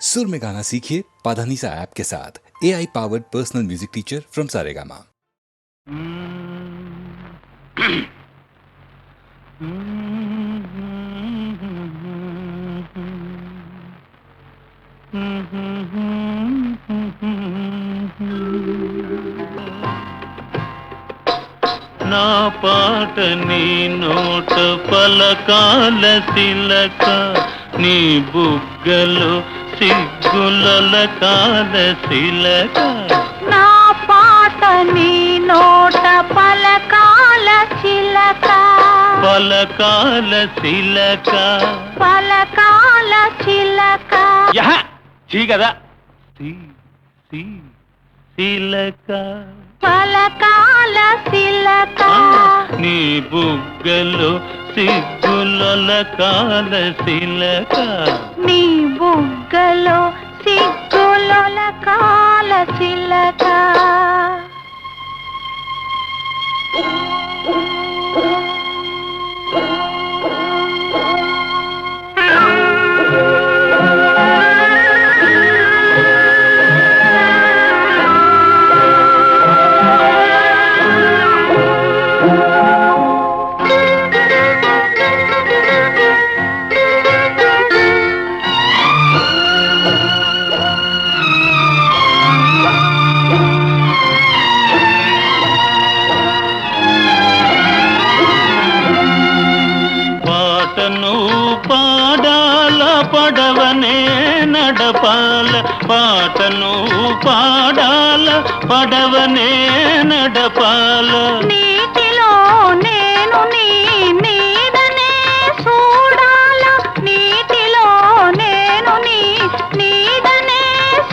सुर में गाना सीखिए पाधानीसा ऐप के साथ। AI powered personal music teacher from Saregama. నా పాట నీ నోట పలకాల తిలక, నీ బుగ్గలు సిగ్గుల కాల శిలక. నా పాట నీ నోట పలకాల చిలక, పలకాల శిలక, పలకాల చిలక. యహ చీ కదా, శిలక, పలకాల శిలక. నీ బుగ్గలు సిగ్గుల కాల శిలక, నీ బుగ్గలో సిగ్గుల కాల చిలక. పాడాల పడవనే నడపాల, పాటను పాడాల పడవనే నడపాల. నీటిలో నేను నీ నీడనే చూడాల, నీటిలో నేను నీ నీడనే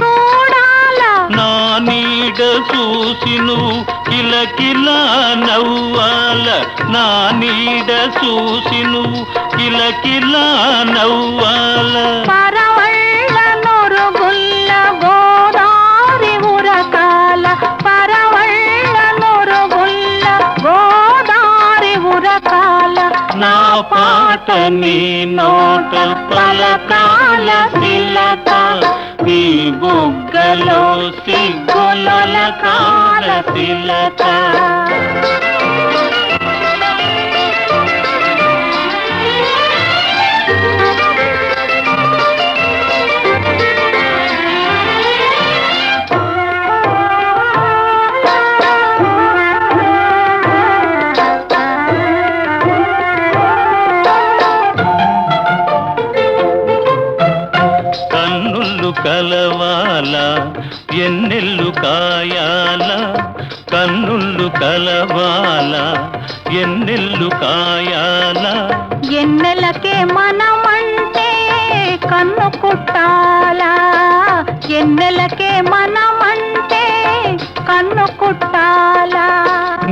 చూడాల. నా నీడ చూసి నువ్వు కిలకిలా నవ్వాల, నా నీడ చూసి నువ్వు కిలకిలా నవ్వాల. పరవళ్ళ నొరుగుల్ల గోదారి ఉరకాల, పరవళ్ళ నొరుగుల్ల గోదారి ఉరకాల. నా పాట నీ నోట పలకాల శిలక, నీ బుగ్గలో సిగ్గుల కాల శిలక. కలవాల ఎన్నెల్లు కాయాల, కన్నుళ్ళు కలవాల ఎన్నెల్లు కాయాల. ఎన్నెలకే మనమంటే కన్ను కుట్టాలా, ఎన్నెలకే మనమంటే కన్ను కుట్టాలా.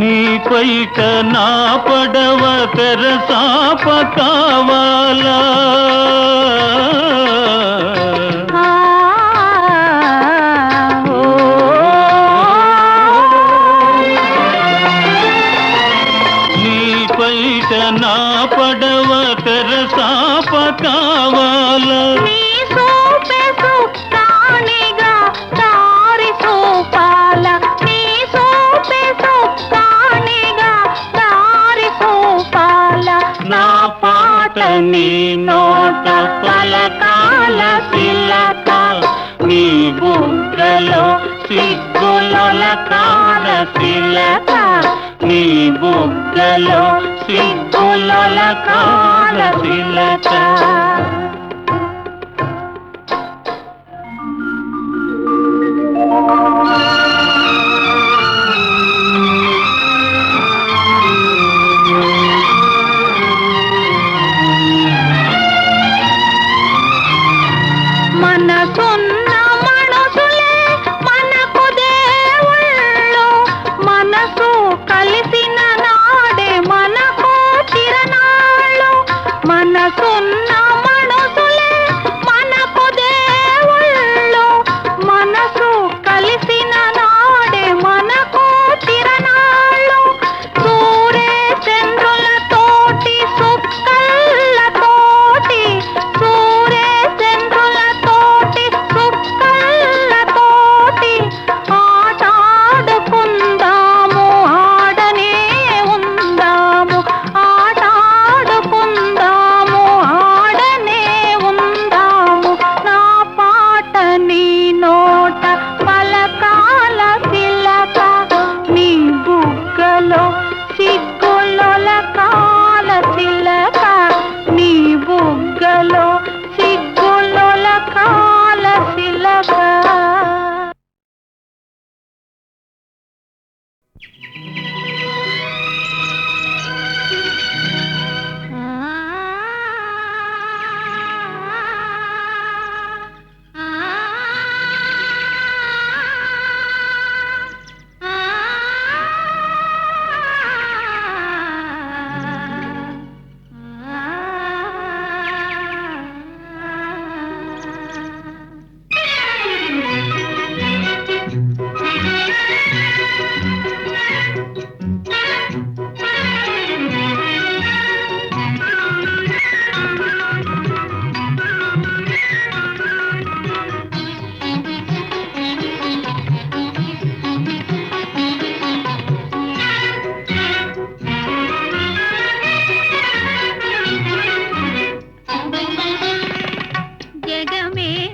నీ పైట నా పడవ తెరసాప కావాలా, నా పడవ తెరసాప కావాల. నీ సోపే సుక్కానిగా దారి సోపాల, నీ సోపే సుక్కానిగా దారి సోపాల. నా పాట నీ నోట పలకాల శిలక, నీ బుగ్గలో సిగ్గుల కాల శిలక, నీ బుగ్గలో సిగ్గుల కాల శిలక. మనసున్న మనుషులే మనకు దేవుళ్ళు, మనసు కలిసిన నాడే మనకు తిరణాళ్ళు. మనసున్న మనుషులే మనకు దేవుళ్ళు, మనసు కలిసిన నాడే మనకు తిరణాళ్ళు. సూర్య చంద్రులతోటి సుక్కలతోటి, సూర్య చంద్రులతోటి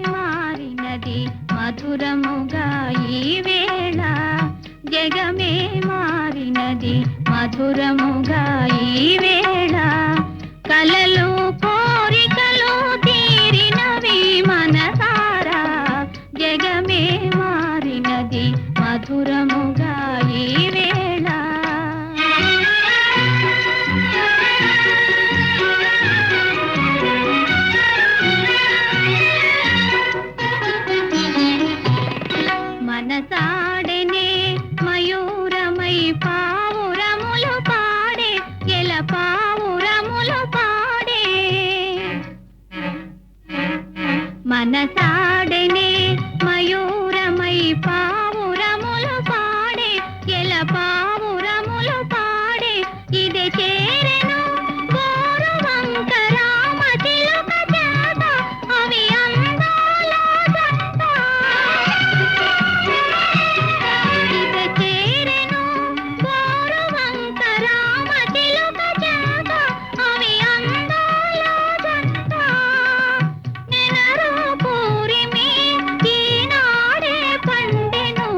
మారినది మధురముగా ఈ వేళ జగమే మారినది మధురముగా ఈ వేళ కలలు కోరికలు తీరినవి మనసారా జగమే మారినది మధురముగా ఈ వేళ మనసాడనే మయూరమై పావురములు పాడే ఎల పావురములు పాడే మనసాడనే మయూరమై పావురములు పాడే ఎల పావురములు పాడే ఇది చేరెను గోరువంక రామ చిలుక చేత అవి అందాల జంట ఇది చేరెను గోరువంక రామ చిలుక చేత అవి అందాల జంట నెనరు పూరిమి ఈనాడే పండెను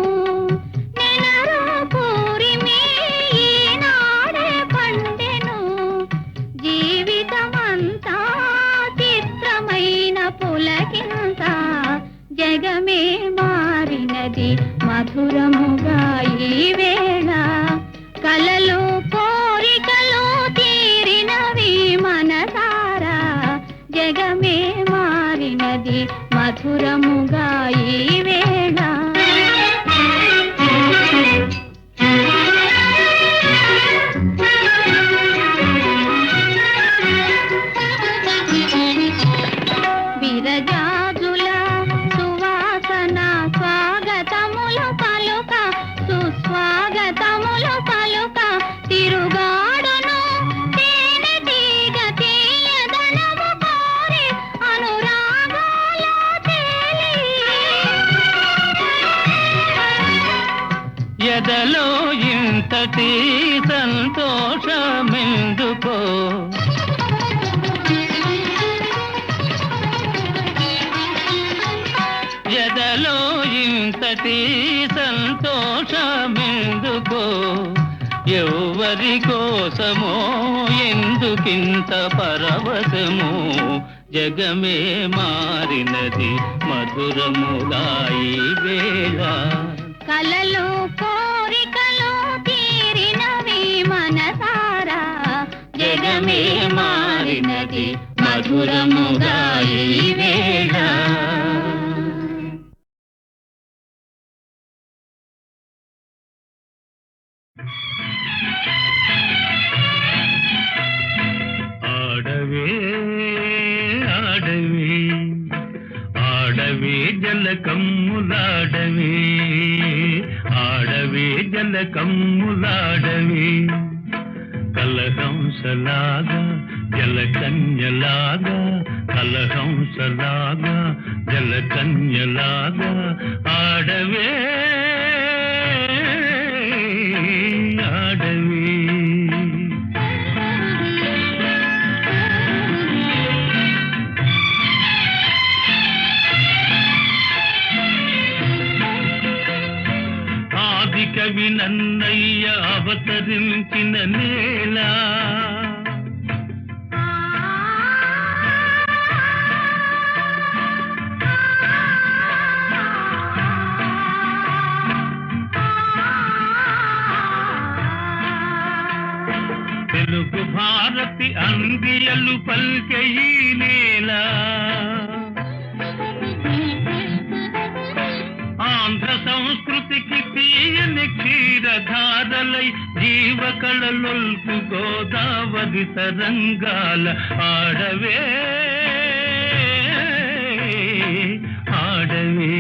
నెనరు పూరిమి ఈనాడే పండెను జీవితమంతా చిత్రమైన పులకింత జగమే మారినది మధురముగా ఈ వేళ కలలు కోరికలు తీరినవి మనసారా జగమే మారినది మధురముగా ఈ వేళ విరజాజుల సువాసన స్వాగతములు పలుక సుస్వాగతములు పలుక తిరుగాడును తేనె తీగ తీయదనము కోరి అనురాగాల తేలి ఎదలో ఇంతటి సంతోషమెందుకో ఎదలో ఇంతటి సంతోషమెందుకో ఎవరి కోసమో ఎందుకింత పరవశము జగమే మారినది మధురముగా ఈ వేళ కలలు కోరికలు తీరినవి మనసారా జగమే మారినది మధురముగా ఈ వేళ ఆడవే ఆడవే ఆడవే జలకమ్ములాడవే ఆడవే జలకమ్ములాడవే కలహంసలాగా జలకన్యలాగా కలహంసలాగా జలకన్యలాగా ఆడవే ఆడవే ఆది కవి నన్నయ్య అవతరించిన నేల తెలుగు భారతి అందియలు పల్కె ఈ నేల ఆంధ్ర సంస్కృతికి తీయని క్షీరధారలై జీవకళలొల్పు గోదావరి తరంగాల ఆడవే ఆడవే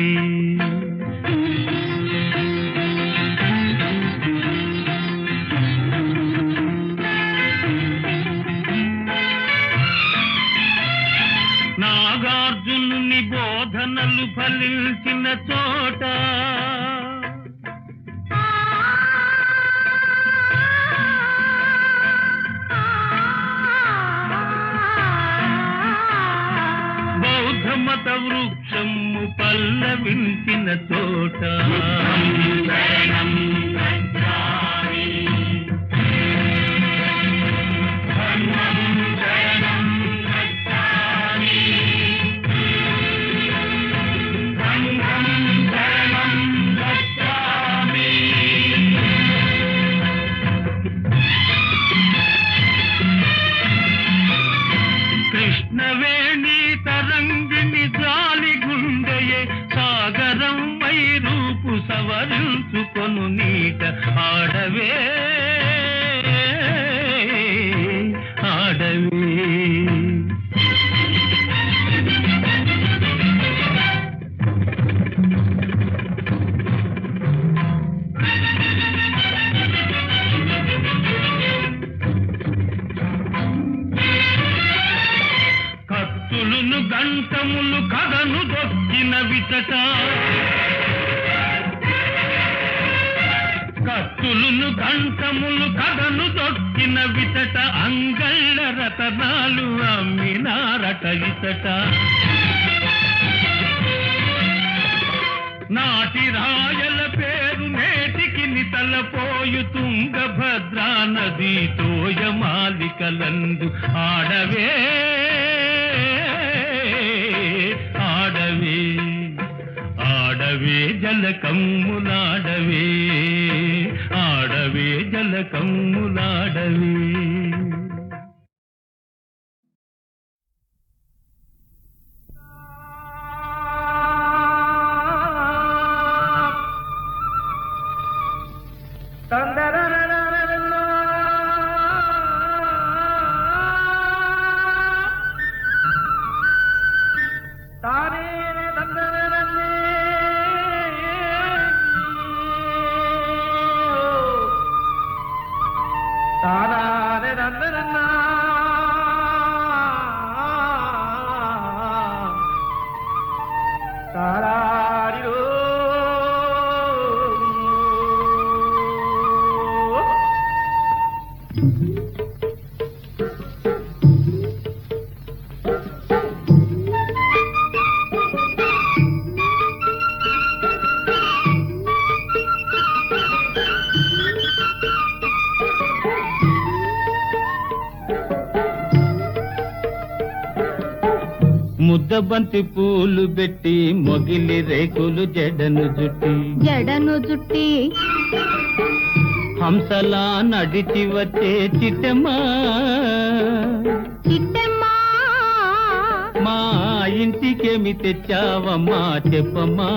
నాగార్జునుని బోధనలు ఫలించిన చోట బౌద్ధ మత వృక్ష హృదయము పల్లవించిన చోట కృష్ణవేణి తరంగిణి జాలి గుండెయే సాగరం వై రూపు సవరించుకొను నీట ఆడవే ఆడవే కత్తులును గంటములు కథను దొక్కిన విచట కత్తులును గంటములు కథను దొక్కిన విచట అంగళ్ళ రతనాలు అమ్మినారట ఇతట నాటి రాయల పేరు నేటికి నితలపోయు తుంగభద్రా నది తోయమాలికలందు ఆడవే ఆడవే ఆడవే జలకమ్ములాడవే ఆడవే జలకమ్ములాడవే ముద్దబంతి పూలు పెట్టి మొగిలి రేకులు జడను జుట్టి హంసలా నడిచి వచ్చే చిట్టమ్మా మా ఇంటికేమి తెచ్చావమ్మా చెప్పమ్మా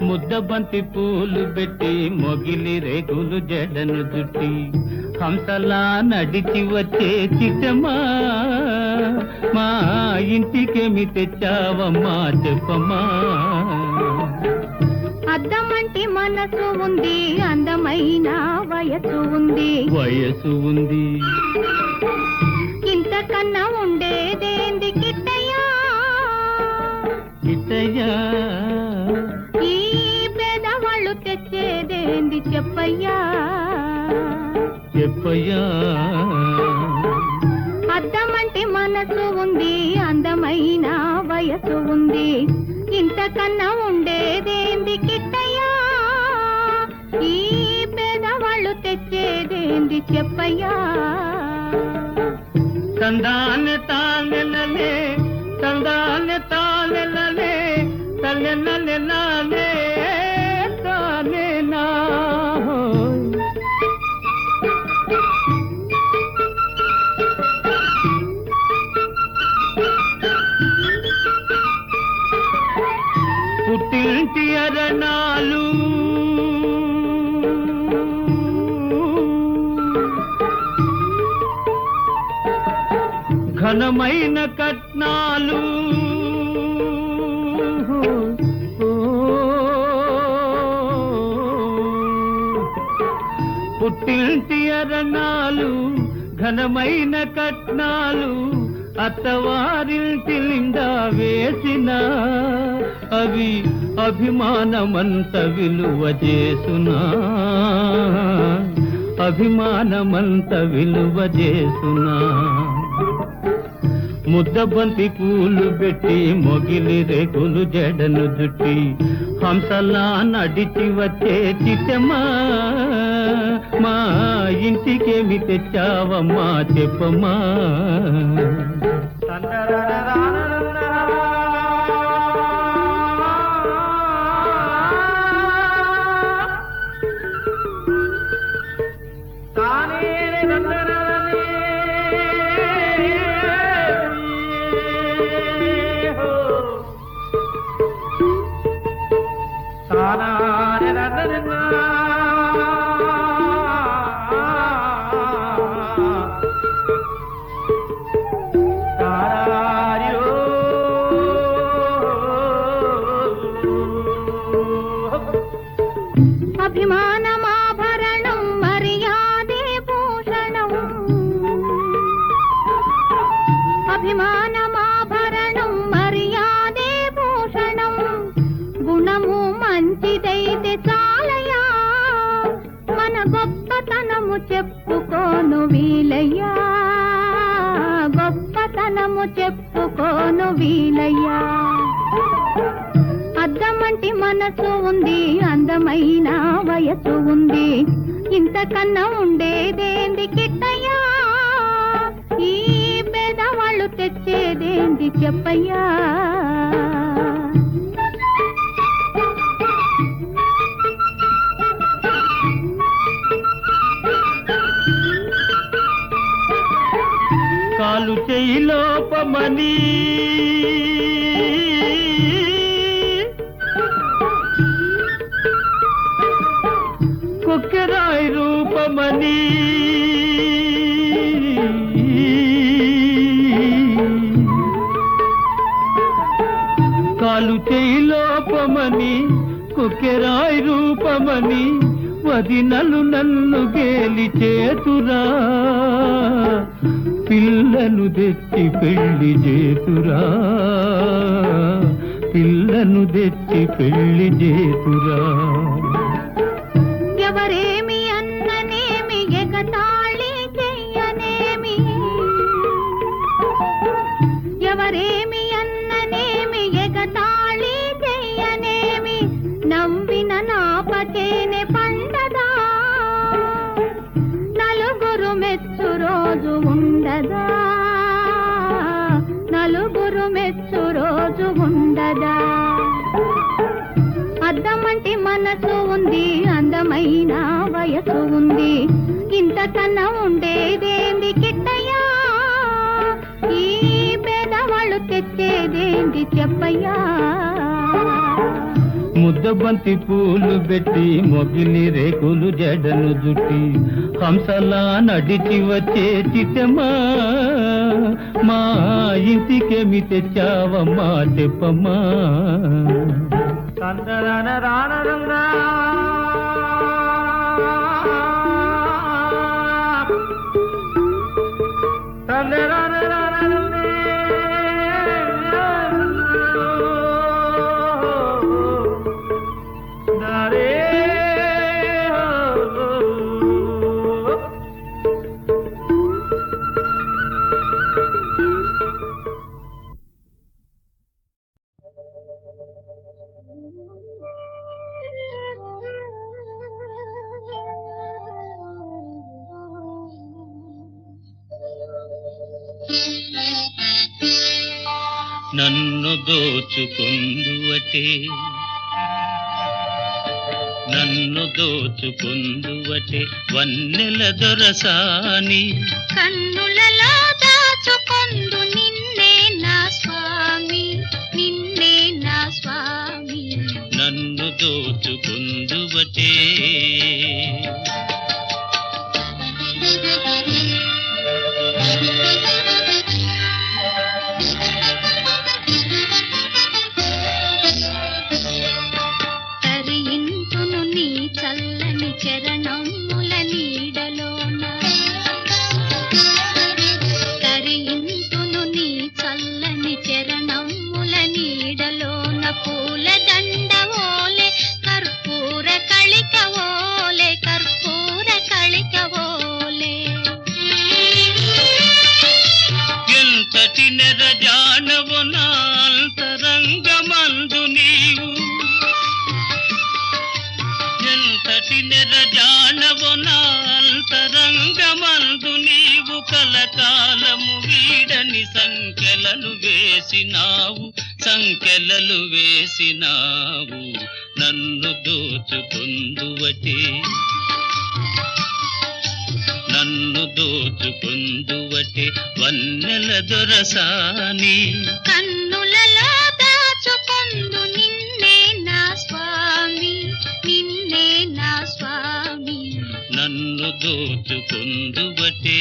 ముద్దబంతి పూలు పెట్టి మొగిలి రేకులు జడను జుట్టి హంసలా నడిచి వచ్చే చిట్టమ్మా మా ఇంటికేమి తెచ్చావమ్మా చెప్పమ్మా అద్దమంటి మనసు ఉంది అందమైన వయసు ఉంది ఇంతకన్నా ఉండేదేంది కిట్టయ్యా ఈ పేదవాళ్ళు తెచ్చేదేంది చెప్పయ్యా అద్దమంటి మనసు ఉంది అందమైన వయసు ఉంది ఇంతకన్నా ఉండేదేంది కిట్టయ్యా ఈ పేదవాళ్ళు తెచ్చేదేంది చెప్పయ్యా తందానె తానెలలే తందానె తానెలలే తల్లెలలే తానెనా పుట్టింటి అరణాలు ఘనమైన కట్నాలు పుట్టింటి అరణాలు ఘనమైన కట్నాలు అత్తవారింటి నిండా వేసిన అవి అభిమానమంత విలువ చేసునా అభిమానమంత విలువ చేసునా ముద్దబంతి పూలు పెట్టి మొగిలి రేకులు జడను జుట్టి హంసలా నడిచి వచ్చే చిట్టమ్మా మా ఇంటికేమి తెచ్చావమ్మా చెప్పమ్మా. అభిమానమాభరణం మర్యాదే భూషణం అభిమానమాభరణం మర్యాదే భూషణం గుణము మంచిదైతే చాలయా మన గొప్పతనము చెప్పుకోను వీలయ్యా గొప్పతనము చెప్పుకోను వీలయ్యా. అద్దమంటి మనసు ఉంది అందమైన వయసు ఉంది ఇంతకన్నా ఉండేదేంది కిట్టయ్యా ఈ పేదవాళ్ళు తెచ్చేదేంది చెప్పయ్యా. కాలు చెయ్యి లోపమని కొక్కెరాయి రూపమని కాలు చెయ్యి లోపమని కొక్కెరాయి రూపమని వదినలు నన్ను గేలి చేతురా పిల్లను తెచ్చి పెళ్లి చేతురా పిల్లను తెచ్చి పెళ్లి చేతురా. ఎవరేమి అన్ననేమి ఎగతాళి చెయ్యనేమి ఎవరేమి అన్ననేమి ఎగతాళి చెయ్యనేమి నవ్విన నాపచేనే పండదా నలుగురు మెచ్చు రోజు ఉండదా నలుగురు మెచ్చు రోజు ఉండదా. అద్దమంటి మనసు ఉంది అందమైన వయసు ఉంది ఇంతకన్నా ఉండేదేంది కిట్టయ్యా ఈ పేదవాళ్ళు తెచ్చేదేంది చెప్పయ్యా. ముద్దబంతి పూలు పెట్టి మొగిలి రేకులు జడను జుట్టి హంసలా నడిచి వచ్చే చిట్టమ్మా మా ఇంటికేమి తెచ్చావమ్మా చెప్పమ్మా. నన్ను దోచుకుందువటే నన్ను దోచుకుందువటే వన్నెల దొరసాని కన్నులలో దాచుకొందు నిన్నే నా స్వామి నిన్నే నా స్వామి. నన్ను దోచుకుందువటే తరింతును నీ చల్లని చరణముల నీడలోన తరింతును నీ నెరజానవు నా అంతరంగమందు నీవు ఎంతటి నెరజానవు నా అంతరంగమందు నీవు కలకాలము వీడని సంఖ్యలను వేసినావు నన్ను దోచుకుందువటే వన్నెల దొరసాని కన్నులలో దాచుకొందు నిన్నే నా స్వామి నిన్నే నా స్వామి నన్ను దోచుకుందువటే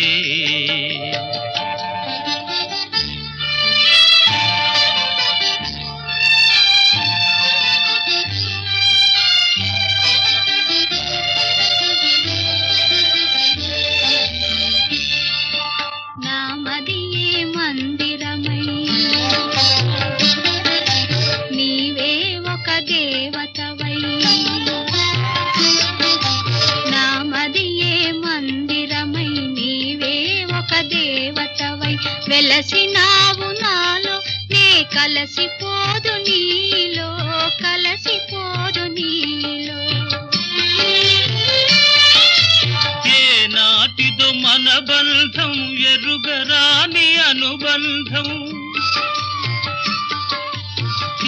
వెలసినావు నాలో నే కలసిపోదు నీలో ఏ నాటిదో మన బంధం ఎరుగరాని అనుబంధం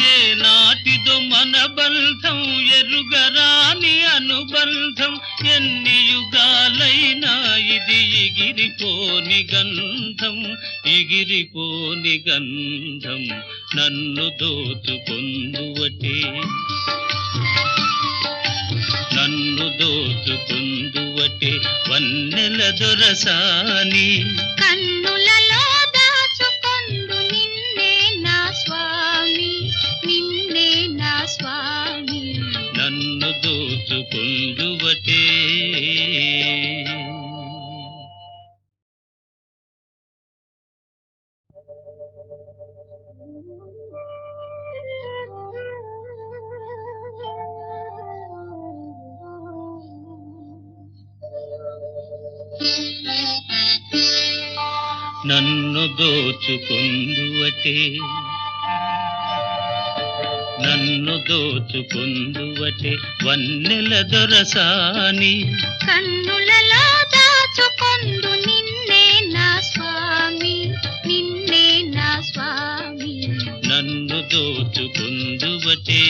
ఏ నాటిదో మన బంధం ఎరుగరాని అనుబంధం ఎన్ని యుగాలైనా ఇది ఎగిరిపోని గంధం నన్ను దోచుకుందువటే వన్నెల దొరసాని కన్నులలో దాచుకొందు నిన్నే నా స్వామి నిన్నే నా స్వామి నన్ను దోచుకుందువటే నన్ను దోచుకుందువటే వన్నెల దొరసాని కన్నులలో దాచుకొందు నిన్నే నా స్వామి నిన్నే నా స్వామి నన్ను దోచుకుందువటే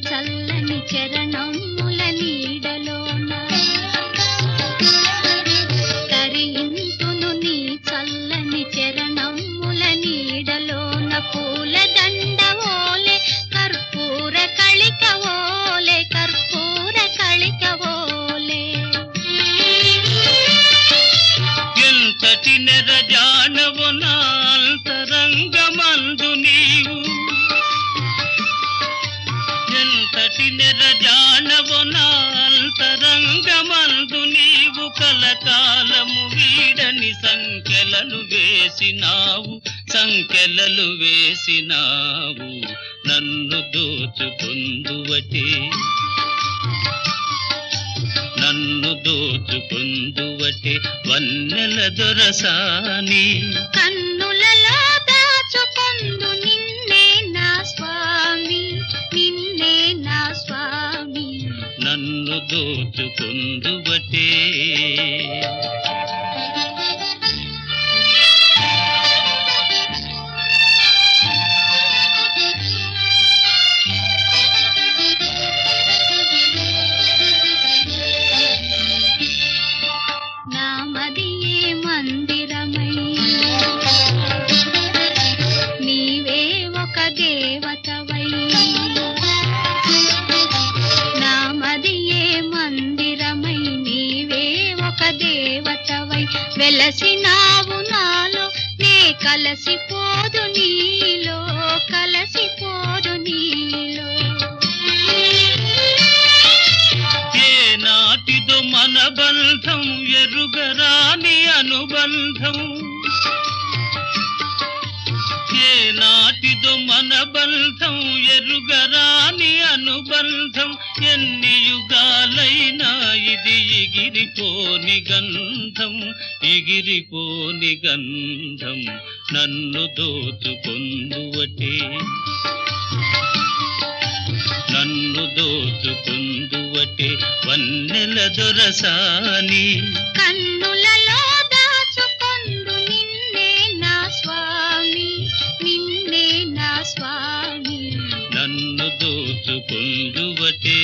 చల్లని చరణముల నీడలోన తరింతును నీ చల్లని చరణముల నీడలోన పూల దండవోలే కర్పూర కళికవోలే ఎంతటి నెరజానవు నా అంతరంగమందు నీవు ఎంతటి నెరజానవు నా అంతరంగమందు నీవు కలకాలము వీడని సంఖ్యలను వేసినావు నన్ను దోచుకుందువటే వన్నెల దొరసాని కన్నులలో దాచుకొందు నిన్నే నా స్వామి నిన్నే నా స్వామి నన్ను దోచుకుందువటే నామదియే మందిరమై నీవే ఒక దేవతవై నామదియే మందిరమై నీవే ఒక దేవతవై వెలసినావు నాలో నే కలసిపోదు నీలో ఏ నాటిదో మన బంధం ఎరుగరాని అనుబంధం ఏ ఏ నాటిదో మన బంధం ఎరుగరాని అనుబంధం ఎన్ని యుగాలైనా ఇది ఎగిరిపోని గంధం ఎగిరిపోని గంధం నన్ను దోచుకొందువటే నన్ను దోచుకొందువటే వన్నెల దొరసాని కన్నులలో దాచుకొందు నిన్నే నా స్వామి నిన్నే నా స్వామి నన్ను దోచుకొందువటే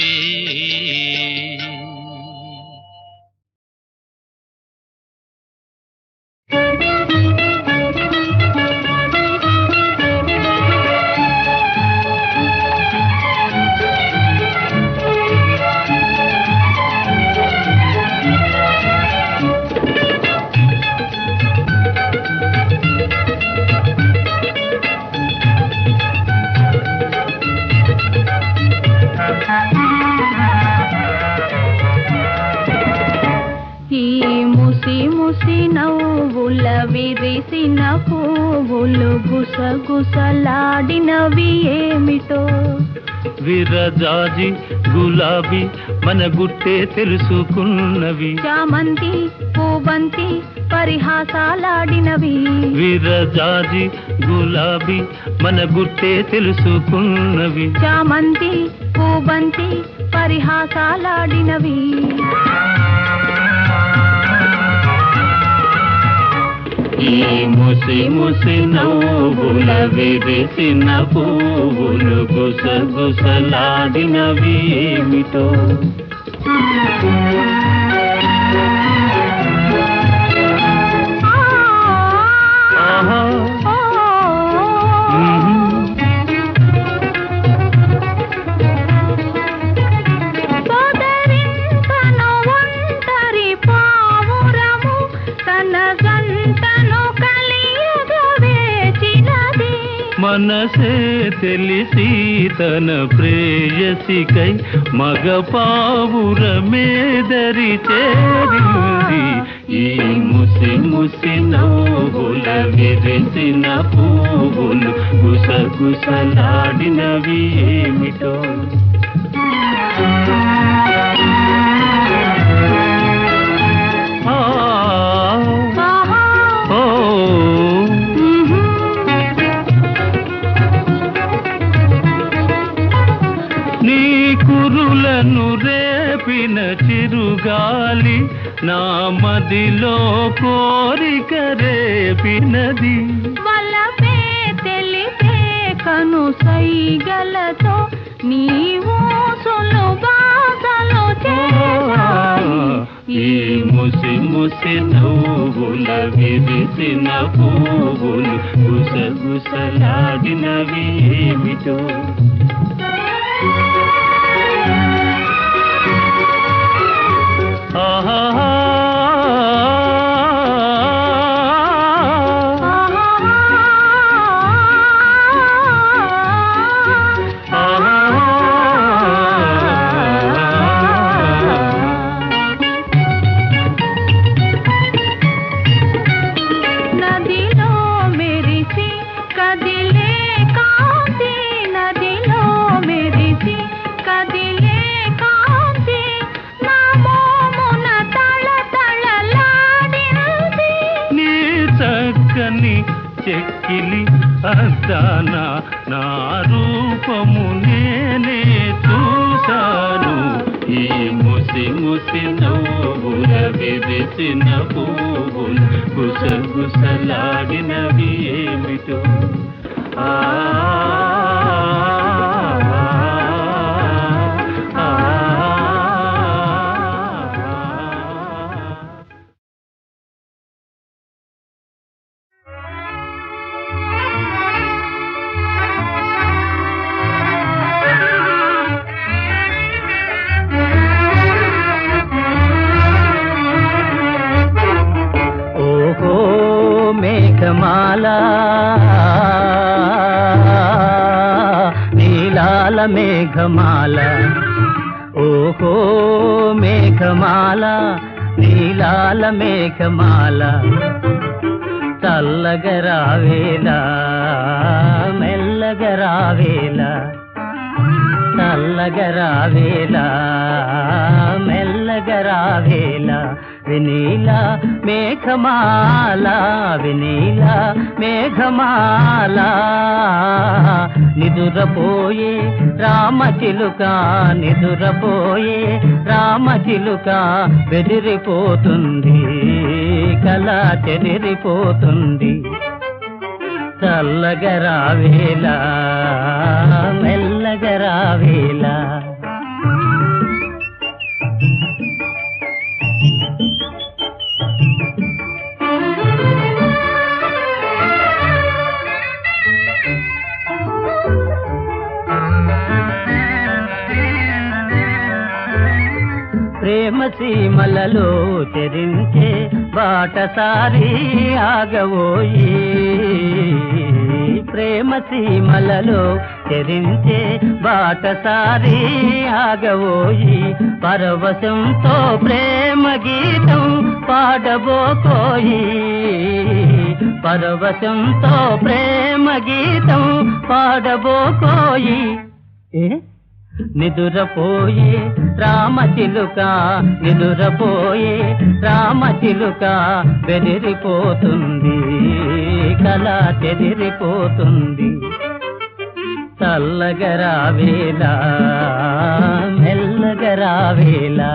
నవ్వుల విరిసిన పువ్వులు గుసగుసలాడినవి ఏమిటో విరజాజి గులాబీ మన గుట్టే తెలుసుకున్నవి చామంతి పూబంతి పరిహాసాలాడినవి విరజాజి గులాబీ మన గుట్టే తెలుసుకున్నవి చామంతి పూబంతి పరిహాసాలాడినవి ఈ ముసి ముసి నవ్వుల విరిసిన పువ్వులు గుసగుసలాడినవి ఏమిటో మనసే తెలిసి తన ప్రేయసికై మగ పావురమేదరి చేరింది ఈ ముసి ముసి నవ్వుల విరిసిన పువ్వులు గుసగుసలాడినవి ఏమిటో కురులను రేపిన చిరుగాలి నా మదిలో కోరిక రేపినది వలపే తెలిపే కను సైగలతో నీవు సులుబాసలు చేశాయి ఈ ముసి ముసి నవ్వుల విరిసిన పువ్వులు గుసగుసలాడినవి ఏమిటో నదిలో మెరిసి కదిలే కాంతి నదిలో మెరిసి కదిలే కాంతి నా మోమున తళతళలాడినది నీ చక్కని చెక్కిలి అద్దాన నా రూపము నేనే చూశాను ఈ ముసి ముసి నవ్వుల విరిసిన పువ్వులు గుసగుసలాడినవి ఏమిటో నీలాల మేఘమాల ఓహో మేఘమాల నీలాల మేఘమాల చల్లగరావేలా మెల్లగరావేలా చల్లగరావేలా మెల్లగరావేలా వినీలా మేఘమాల వినీలా మేఘమాల నిదురపోయే రామచిలుక నిదురపోయే రామచిలుక బెదిరిపోతుంది కళ చెదిరిపోతుంది చల్లగరావేలా మెల్లగరావేలా ప్రేమ సీమలలో చెరించే బాటసారి ఆగవోయి ప్రేమ సీమలలో చెరించే బాటసారి ఆగవోయి పరవశంతో ప్రేమ గీతం పాడబోకోయి పరవశంతో ప్రేమ గీతం పాడబోకోయి నిదురపోయే రామచిలుక నిదురపోయే రామచిలుక బెదిరిపోతుంది కళ చెదిరిపోతుంది చల్లగరావేలా మెల్లగరావేలా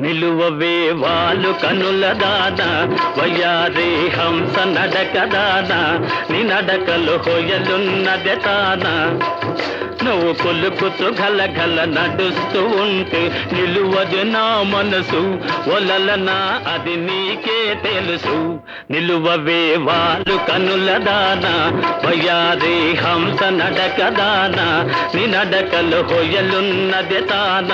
నిలువవే వాలు కనుల దాన వయ్యారే హంస నడక దాన నీ నడకలు హొయలున్నదే తాన నువ్వు కొలుకుతూ గలగల నడుస్తూ ఉంటే నిలువదు నా మనసు ఒలలనా అది నీకే తెలుసు నిలువవే వాలు కనుల దాన వయ్యారే హంస నడక దాన నీ నడకలు హొయలున్నదే తాన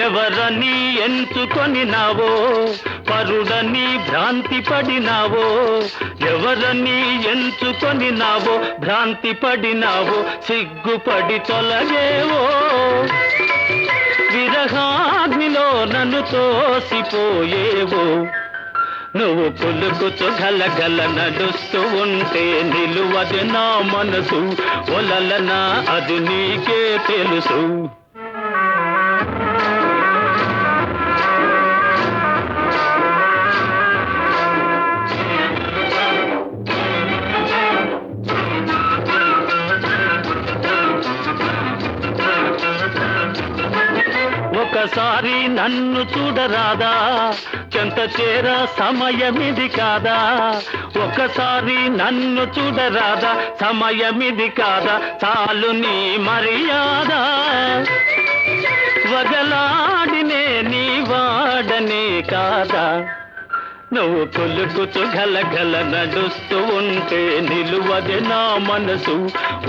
ఎవరని ఎంచుకొని నావో పరుడని భ్రాంతి పడినావో ఎవరని ఎంచుకొని నావో భ్రాంతి పడినావో సిగ్గుపడి తొలగేవో విరహాగ్నిలో నన్ను తోసిపోయేవో నువ్వు పులుకుతూ గలగల నడుస్తూ ఉంటే నిలువదు నా మనసు ఒలలనా అది నీకే తెలుసు ఒకసారి నన్ను చూడరాదా చెంత చేర సమయమిది కాదా ఒకసారి నన్ను చూడరాదా సమయమిది కాదా చాలు నీ మర్యాద వగలాడినే నీ వాడనే కాదా నువ్వు కొలుకుతూ గలగల నడుస్తూ ఉంటే నిలువది నా మనసు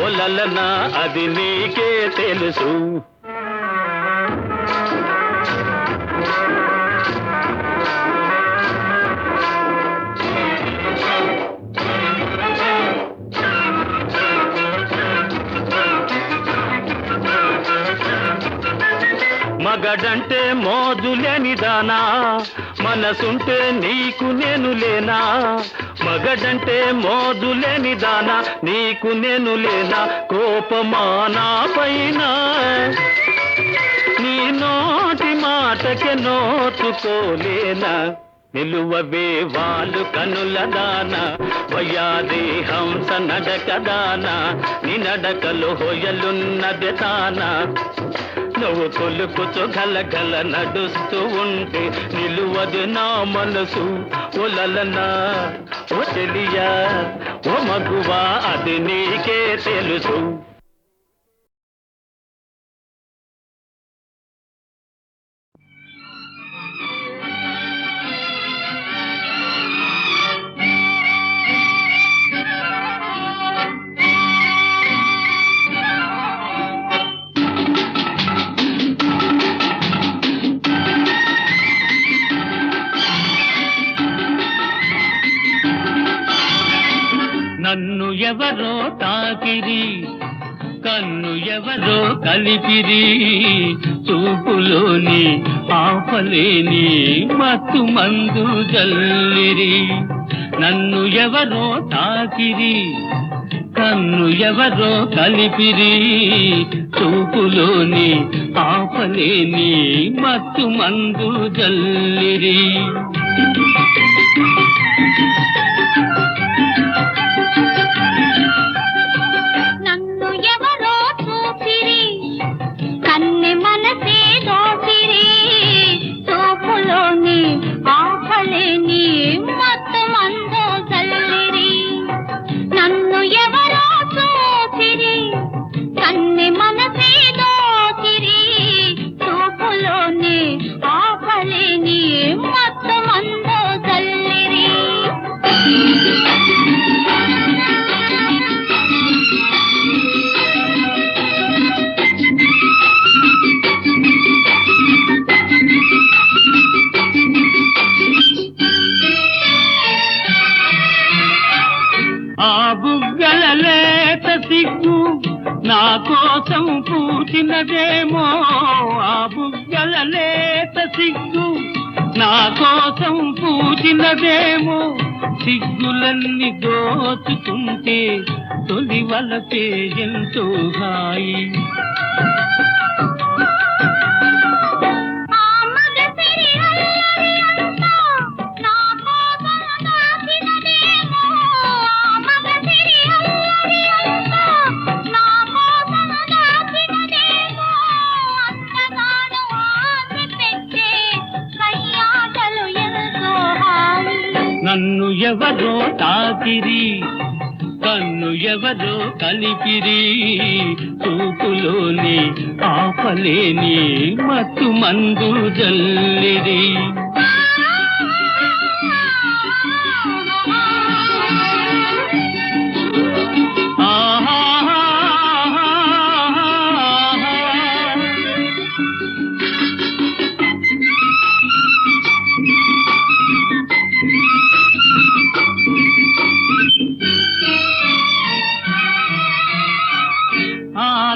ఒలలనా అది నీకే తెలుసు. మగడంటే మోజులేని దానా మనసుంటే నీకు నేను లేనా. మగడంటే మోజులేని దానా నీకు నేను లేనా. కోపమా నా పైన నీ నోటి మాటకే నోచుకోలేనా. నిలువవే వాళ్ళు కనుల దాన వయ్యాది హంస నడక దాన నీ నడకలు హొయలున్నది తానా. నువ్వు కొలుకుతూ గలగల నడుస్తూ ఉంటే నిలువది నా మనసు ఒలలనా ఓ చెలియా ఓ మగువా అది నీకే తెలుసు. నన్ను ఎవరో తాకిరి కన్ను ఎవరో కలిపిరి చూపులోని ఆపలేని మత్తు మందు జల్లిరి. నన్ను ఎవరో తాకిరి కన్ను ఎవరో కలిపిరి చూపులోని ఆపలేని మత్తు మందు జల్లిరి. నా కోసం పూచినదేమో ఆ బుగ్గల లేత సిగ్గు నా కోసం పూచినదేమో. సిగ్గులన్నీ దోచుకుంటే తొలి వలపే ఎంతో హాయి. నన్ను ఎవరో తాకిరి కన్ను ఎవరో కలిపిరి చూపులోని ఆపలేని మత్తు మందు జల్లిరి.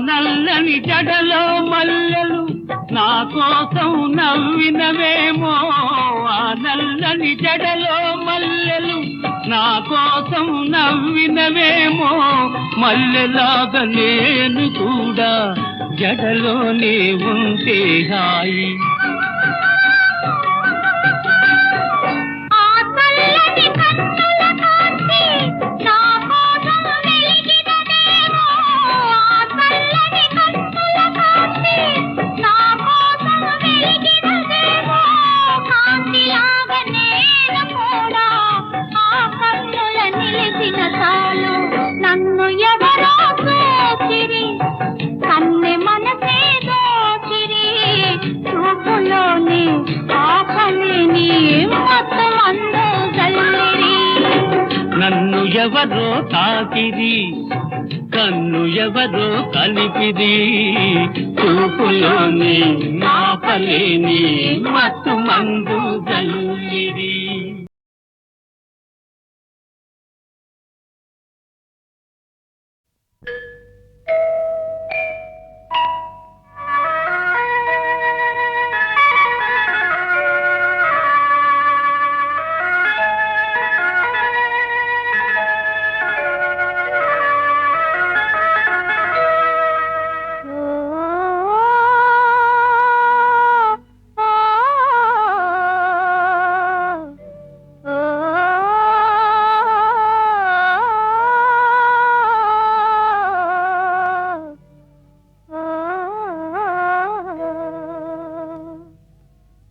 నల్లని జడలో మల్లెలు నా కోసం నవ్వినవేమో. ఆ నల్లని జడలో మల్లెలు నా కోసం నవ్వినవేమో. మల్లెలాగా నేను కూడా జడలోనే ఉంటే హాయి. నన్ను ఎవరో చూసిరి కన్నె మనసే దోచిరి చూపు ఎవరో తాకిరి, కన్ను ఎవరో కలిపిరి, చూపులోని మాపలేని మత్తు మందు జల్లిరి.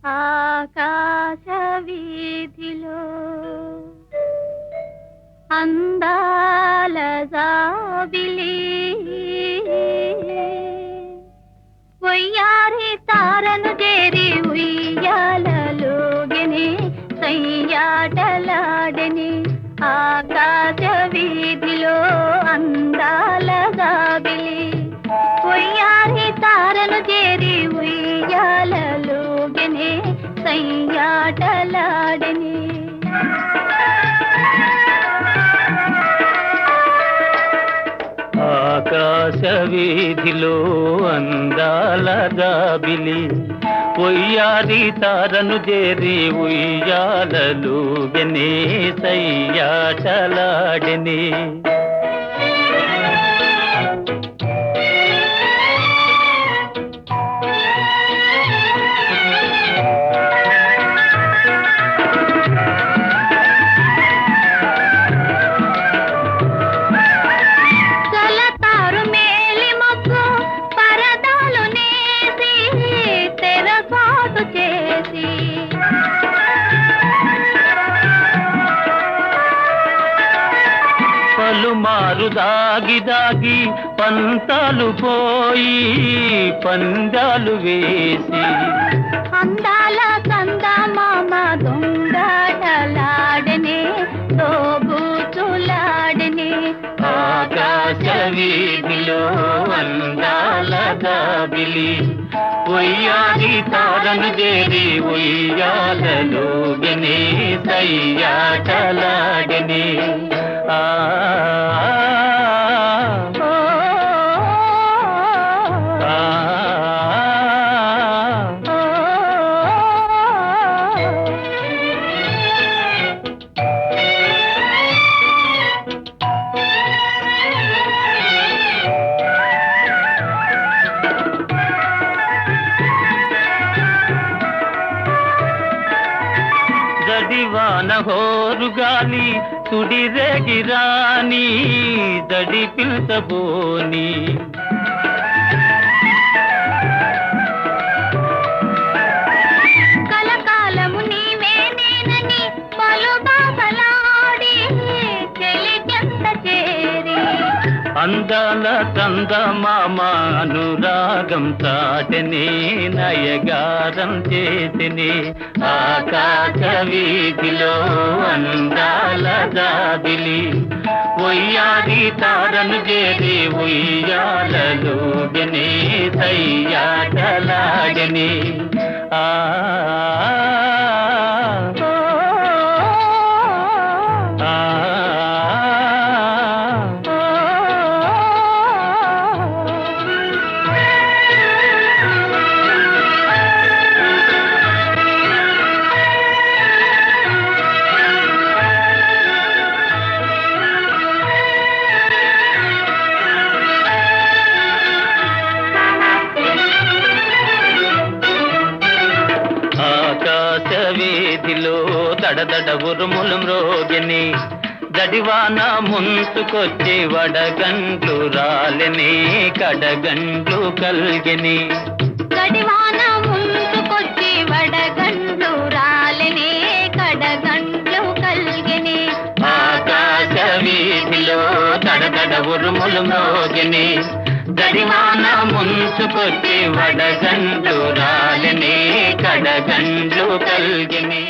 ఆకాశ వీధిలో అందాల జాబిలి, వయ్యారి తారను చేరి ఉయ్యాలలోగెనే సయ్యాటలాడెనే. ఆకాశ వీధిలో అందాల జాబిలి, వయ్యారి తారను చేరి ఉయ్యాలలోగెనే సయ్యాటలాడెనే. ఆకాశ వీధిలో అందాల జాబిలి, పొయ్యారి తారను చేరి ఉయ్యాలలుగెనే సయ్యాటలాడెనే. పలుమారు దాగి దాగి పంతాలు పోయి పందాలు వేసి, అందాల కందమామ దొంగలాడనే తోబూచులాడనే. ఆకాశ వీధిలో అందాల జాబిలి, ఉయ్యాలి తారను చేరి ఉయ్యాలలోగెనే సయ్యాటలాడెనే. ఆ జడివాన హోరుగాలి సుడిరేగిరాని దడి పిల్చబోని, కలకాలము నీవే నేనని పలు బాసలాడి చెలికెంత చేరి, అందాల చందమామ అనురాగం చాటెనే నయగారం చేసినే. ఆకాశ వీధిలో అందాల జాబిలి, ఉయ్యాలి తారను చేరి ఉయ్యాలలోగెనే సయ్యాటలాడెనే. ఆ వీధిలో దడదడ ఉరుములు మ్రోగిని, జడివాన ముంచుకొచ్చి వడగంట్లు రాలిని కడగంట్లు కల్గిని. గడివాన ముంచుకొచ్చి వడగండ్లు రాలిని కడగండ్లు కల్గిని. ఆకాశ వీధిలో దడదడ ఉరుములు మ్రోగిని, జడివాన ముంచుకొచ్చి వడగంట్లు రాలిని కడగంట్లు కల్గిని.